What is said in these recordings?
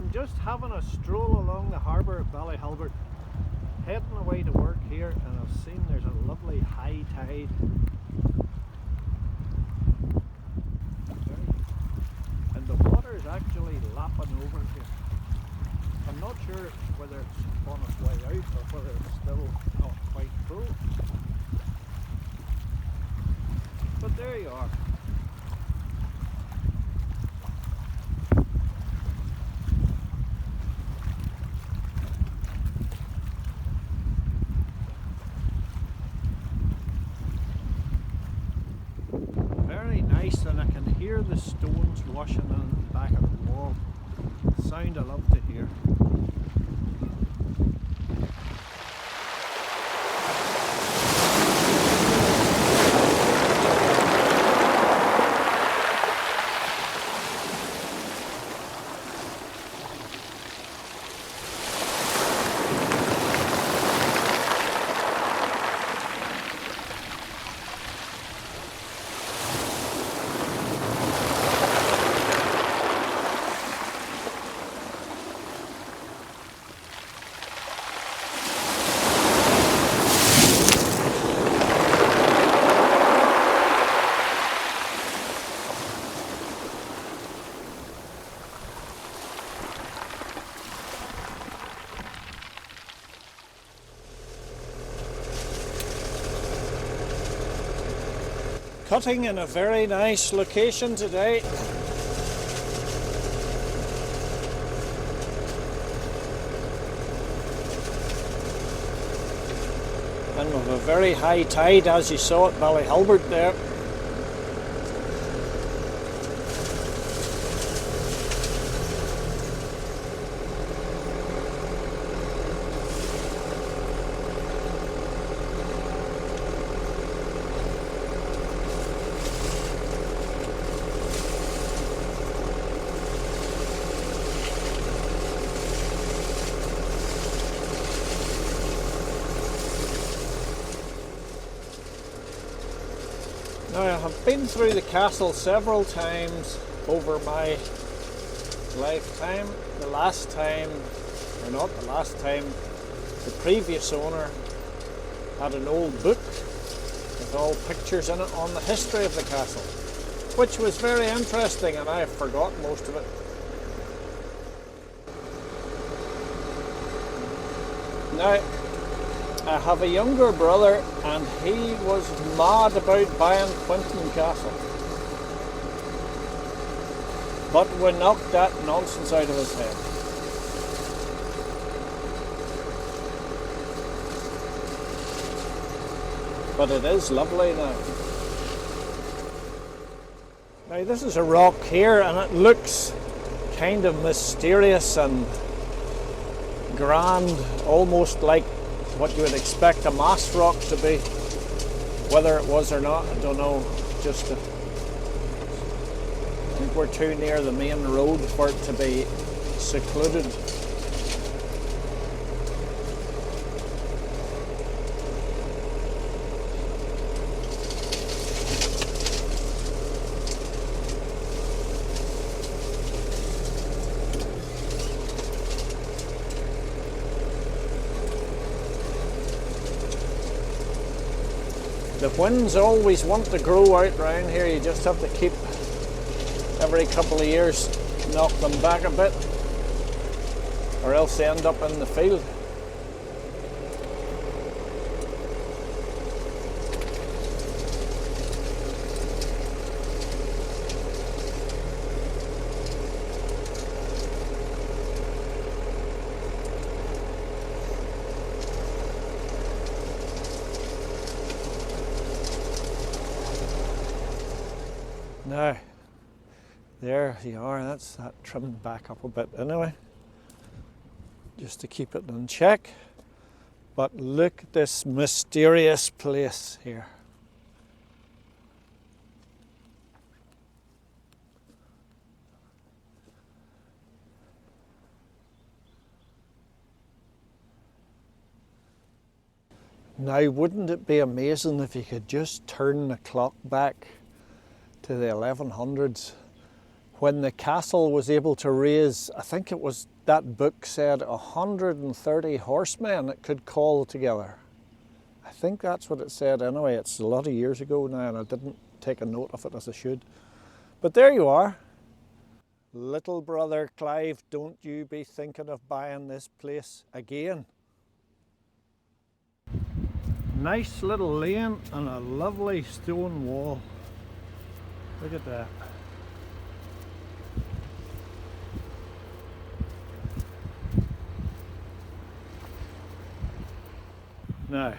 I'm just having a stroll along the harbour at Ballyhalbert, heading away to work here, and I've seen there's a lovely high tide. And the water is actually lapping over here. I'm not sure whether it's on its way out or whether it's still not quite full. But there you are. Very nice, and I can hear the stones washing on the back of the wall. Sound I love to hear. Cutting in a very nice location today. And with a very high tide, as you saw at Ballyhalbert there. Now, I have been through the castle several times over my lifetime. The last time, or not the last time, the previous owner had an old book with all pictures in it on the history of the castle, which was very interesting, and I have forgotten most of it. Now, I have a younger brother, and he was mad about buying Quinton Castle. But we knocked that nonsense out of his head. But it is lovely now. Now this is a rock here, and it looks kind of mysterious and grand, almost like what you would expect a mass rock to be. Whether it was or not, I don't know. I think we're too near the main road for it to be secluded. The winds always want to grow out round here. You just have to keep, every couple of years, knock them back a bit, or else they end up in the field. Now, there you are, that's that trimmed back up a bit anyway, just to keep it in check. But look at this mysterious place here. Now, wouldn't it be amazing if you could just turn the clock back to the 1100s when the castle was able to raise, I think it was, that book said 130 horsemen it could call together. I think that's what it said anyway. It's a lot of years ago now and I didn't take a note of it as I should. But there you are. Little brother Clive, don't you be thinking of buying this place again. Nice little lane and a lovely stone wall. Look at that. Now,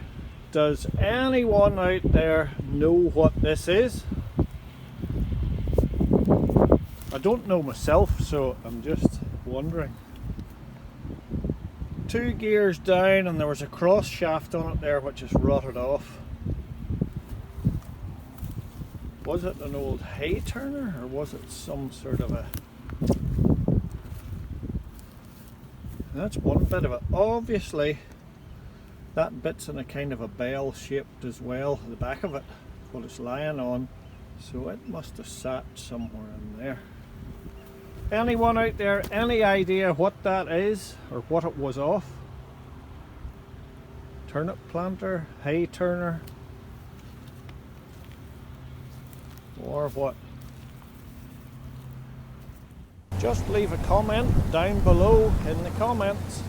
does anyone out there know what this is? I don't know myself, so I'm just wondering. 2 gears down and there was a cross shaft on it there which is rotted off. Was it an old hay turner or was it some sort of a... That's one bit of it. Obviously that bit's in a kind of a bell shaped as well, the back of it, what it's lying on. So it must have sat somewhere in there. Anyone out there, any idea what that is or what it was off? Turnip planter, hay turner, or what? Just leave a comment down below in the comments.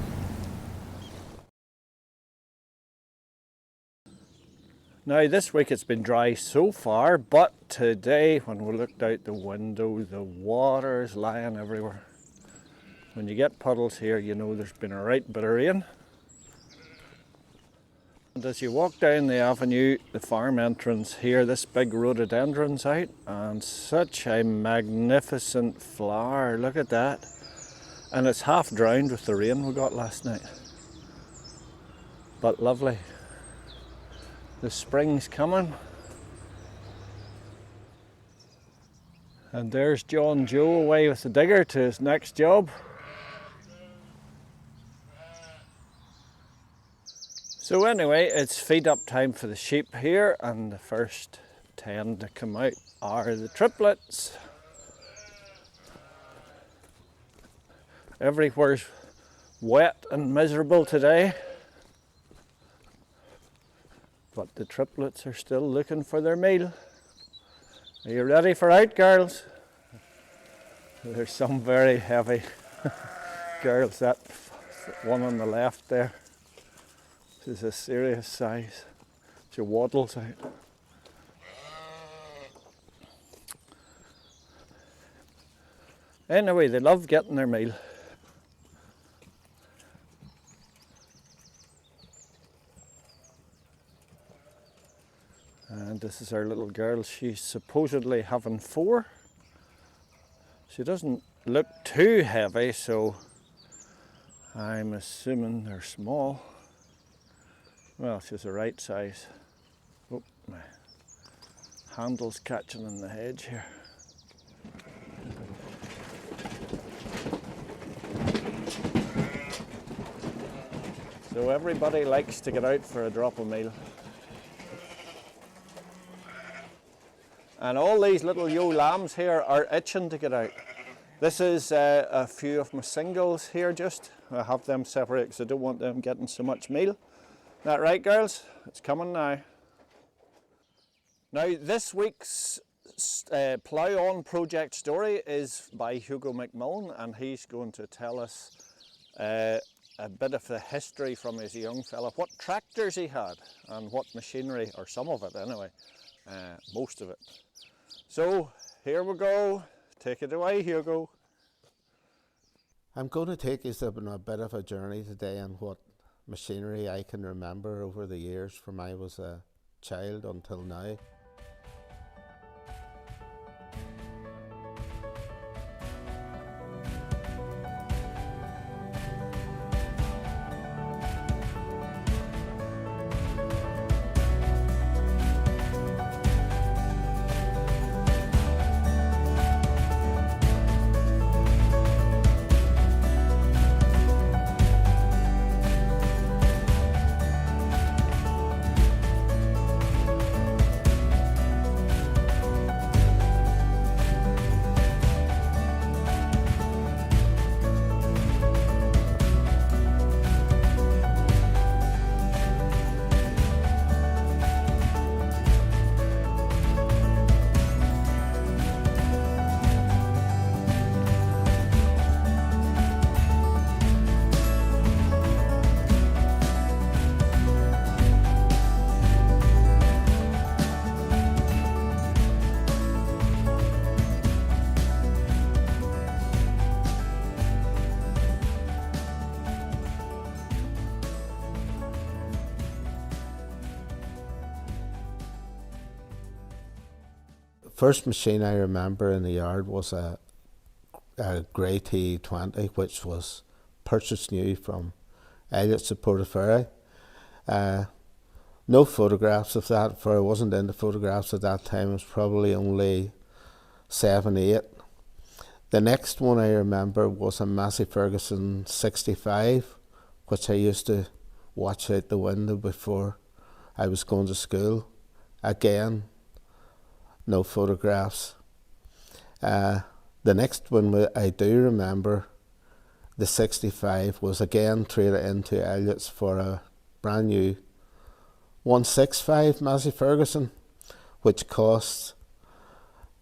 Now this week it's been dry so far, but today when we looked out the window the water's lying everywhere. When you get puddles here you know there's been a right bit of rain. And as you walk down the avenue, the farm entrance here, this big rhododendron's out and such a magnificent flower, look at that. And it's half drowned with the rain we got last night. But lovely. The spring's coming. And there's John Joe away with the digger to his next job. So anyway, it's feed up time for the sheep here, and the first 10 to come out are the triplets. Everywhere's wet and miserable today. But the triplets are still looking for their meal. Are you ready for out, girls? There's some very heavy girls. That one on the left there. This is a serious size. She waddles out. Anyway, they love getting their meal. And this is our little girl. She's supposedly having 4. She doesn't look too heavy, so I'm assuming they're small. Well, she's the right size. Oh, my handle's catching in the hedge here. So everybody likes to get out for a drop of meal. And all these little ewe lambs here are itching to get out. This is a few of my singles here just. I have them separate because I don't want them getting so much meal. That right, girls? It's coming now. Now this week's Plough On Project story is by Hugo McMullan, and he's going to tell us a bit of the history from his young fella, what tractors he had and what machinery, or some of it anyway, most of it. So here we go. Take it away, Hugo. I'm going to take you on a bit of a journey today on what machinery I can remember over the years from I was a child until now. first machine I remember in the yard was a grey T20, which was purchased new from Elliott's at Portaferry. No photographs of that, for I wasn't into photographs at that time. It was probably only 7, 8. The next one I remember was a Massey Ferguson 65, which I used to watch out the window before I was going to school. Again, no photographs. The next one I do remember, the 65, was again traded into Elliott's for a brand new 165 Massey Ferguson, which cost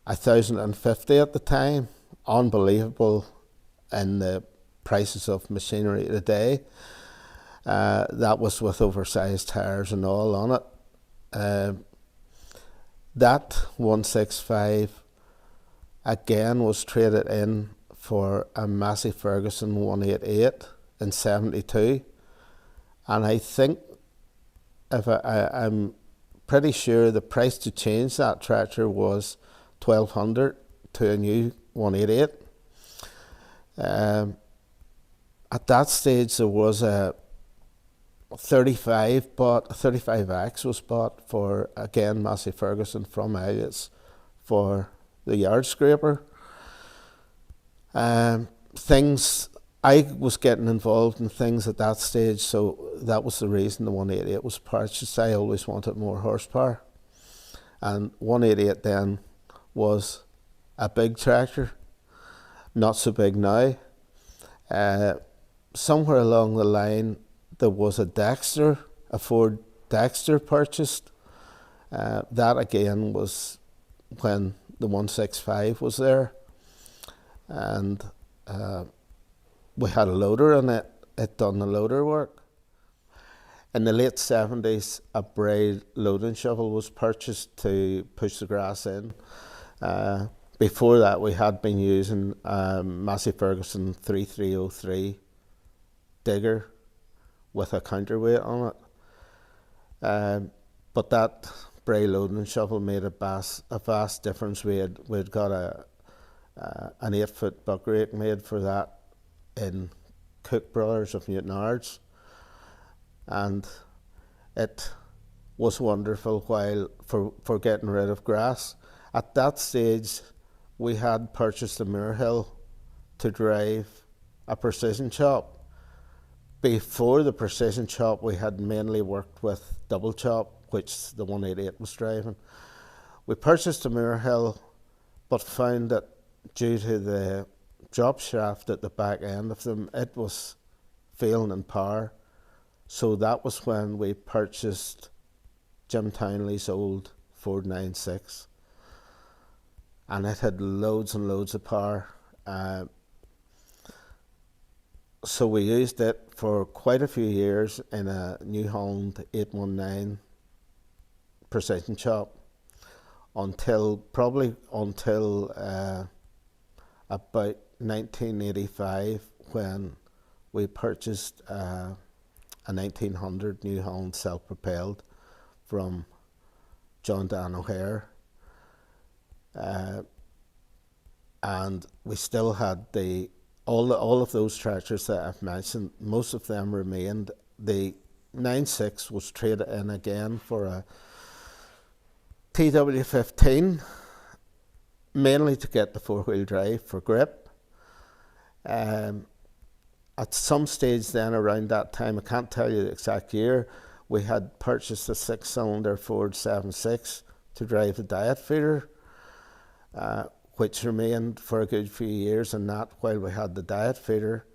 1,050 at the time. Unbelievable in the prices of machinery today. That was with oversized tires and all on it. That 165 again was traded in for a Massey Ferguson 188 in 72, and I think I'm pretty sure the price to change that tractor was 1,200 to a new 188. At that stage there was a 35X was bought for, again, Massey Ferguson from Elliott's for the yard scraper. Things, I was getting involved in things at that stage, so that was the reason the 188 was purchased. I always wanted more horsepower, and 188 then was a big tractor, not so big now. Somewhere along the line there was a Dexter, a Ford Dexter purchased. That again was when the 165 was there, and we had a loader in it. It done the loader work. In the late 70s, a braid loading shovel was purchased to push the grass in. Before that, we had been using Massey Ferguson 3303 digger with a counterweight on it. But that braid loading shovel made a vast difference. We'd got an 8-foot buck rake made for that in Cook Brothers of Newtonards, and it was wonderful while for getting rid of grass. At that stage, we had purchased a Muirhill to drive a precision chop. Before the precision chop, we had mainly worked with double chop, which the 188 was driving. We purchased a Muirhill, but found that due to the drop shaft at the back end of them, it was failing in power. So that was when we purchased Jim Townley's old Ford 96. And it had loads and loads of power. So we used it for quite a few years in a New Holland 819 precision chop until about 1985, when we purchased a 1900 New Holland self-propelled from John Dan O'Hare. And we still had all of those tractors that I've mentioned. Most of them remained. The 96 was traded in again for a TW15, mainly to get the four-wheel drive for grip. At some stage then around that time, I can't tell you the exact year, we had purchased a 6-cylinder Ford 7.6 to drive the diet feeder, which remained for a good few years in that while we had the diet feeder.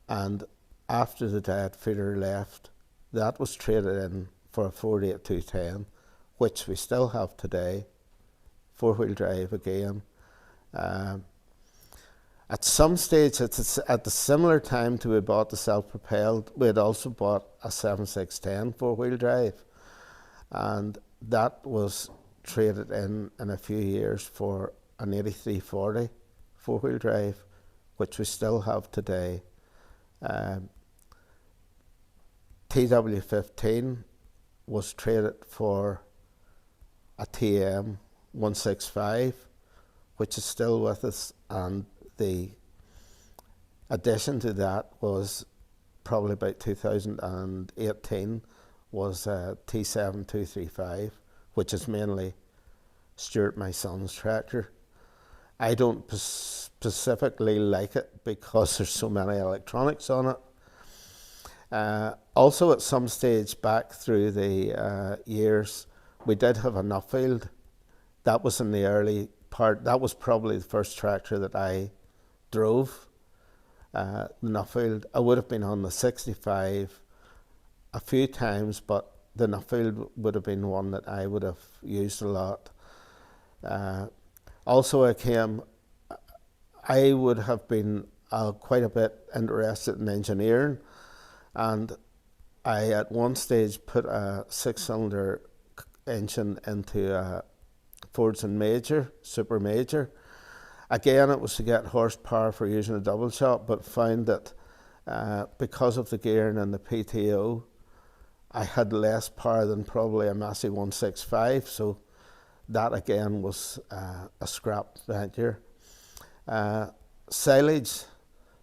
And after the diet feeder left, that was traded in for a Ford 8210, which we still have today, four-wheel drive again. At some stage, at the similar time to we bought the self-propelled, we had also bought a 7610 four-wheel drive, and that was traded in a few years for an 8340 four-wheel drive, which we still have today. TW15 was traded for a TM 165, which is still with us, and the addition to that was probably about 2018 was a T7235, which is mainly Stuart, my son's tractor. I don't specifically like it because there's so many electronics on it. Also, at some stage back through the years, we did have a Nuffield. That was in the early part. That was probably the first tractor that I drove. The Nuffield. I would have been on the 65 a few times, but the Nuffield would have been one that I would have used a lot. Also, I would have been quite a bit interested in engineering, and I at one stage put a 6-cylinder engine into a Ford's and Major, Super Major. Again, it was to get horsepower for using a double shot, but found that because of the gearing and the PTO, I had less power than probably a Massey 165, so that again was a scrap venture. Silage,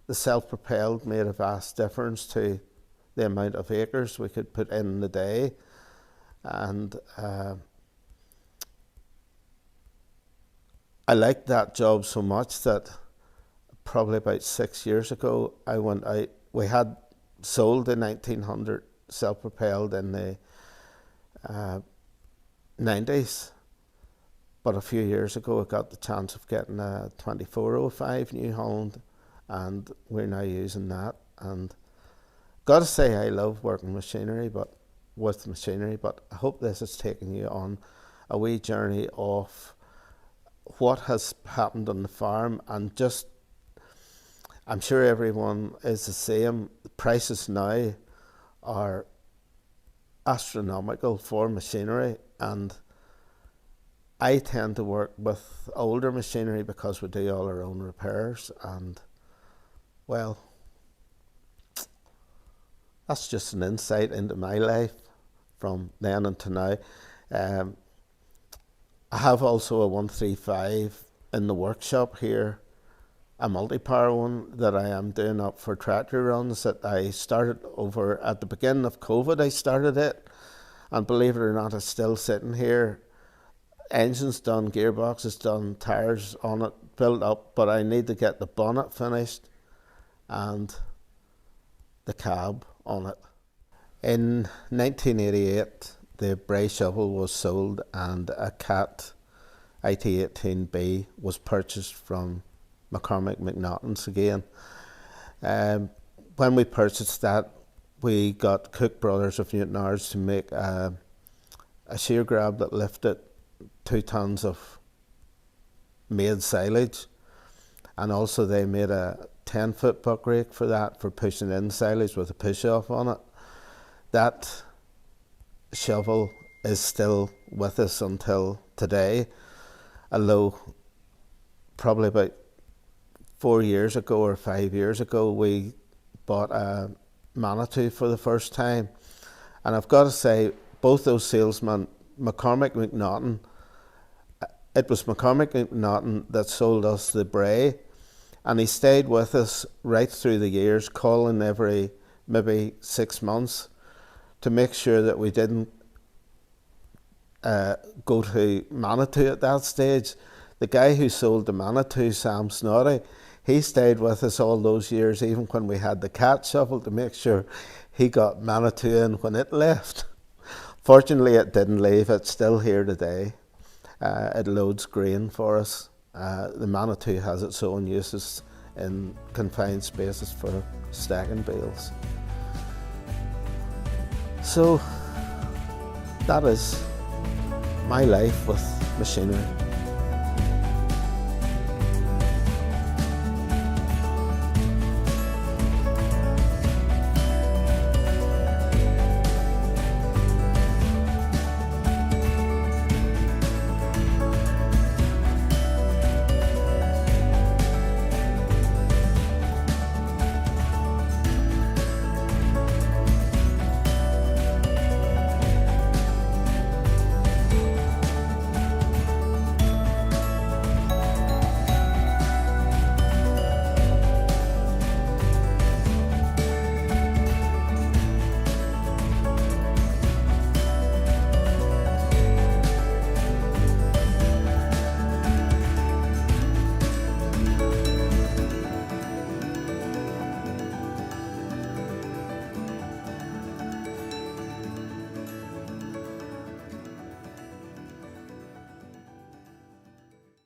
the self-propelled, made a vast difference to the amount of acres we could put in the day, and I liked that job so much that probably about 6 years ago I went out. We had sold the 1900 self-propelled in the 90s, but a few years ago I got the chance of getting a 2405 New Holland, and we're now using that. And gotta say, I love working with machinery, but I hope this has taken you on a wee journey of what has happened on the farm, and just, I'm sure everyone is the same. The prices now are astronomical for machinery, and I tend to work with older machinery because we do all our own repairs, and well, that's just an insight into my life from then until now. I have also a 135 in the workshop here, a multi-power one that I am doing up for tractor runs that I started over at the beginning of COVID. I started it, and believe it or not, it's still sitting here. Engine's done, gearbox is done, tyres on it, built up, but I need to get the bonnet finished and the cab on it. In 1988, the Bray shovel was sold, and a Cat IT18B was purchased from McCormick McNaughton's again. When we purchased that, we got Cook Brothers of Newtonards to make a shear grab that lifted 2 tons of made silage, and also they made a 10-foot buck rake for that, for pushing in silage with a push-off on it. That shovel is still with us until today, although probably about 4 years ago or 5 years ago we bought a Manitou for the first time, and I've got to say, both those salesmen, McCormick McNaughton, it was McCormick McNaughton that sold us the Bray, and he stayed with us right through the years, calling every maybe 6 months to make sure that we didn't go to Manitou at that stage. The guy who sold the Manitou, Sam Snoddy, he stayed with us all those years, even when we had the Cat shovel, to make sure he got Manitou in when it left. Fortunately, it didn't leave. It's still here today. It loads grain for us. The Manitou has its own uses in confined spaces for stacking bales. So that is my life with machinery.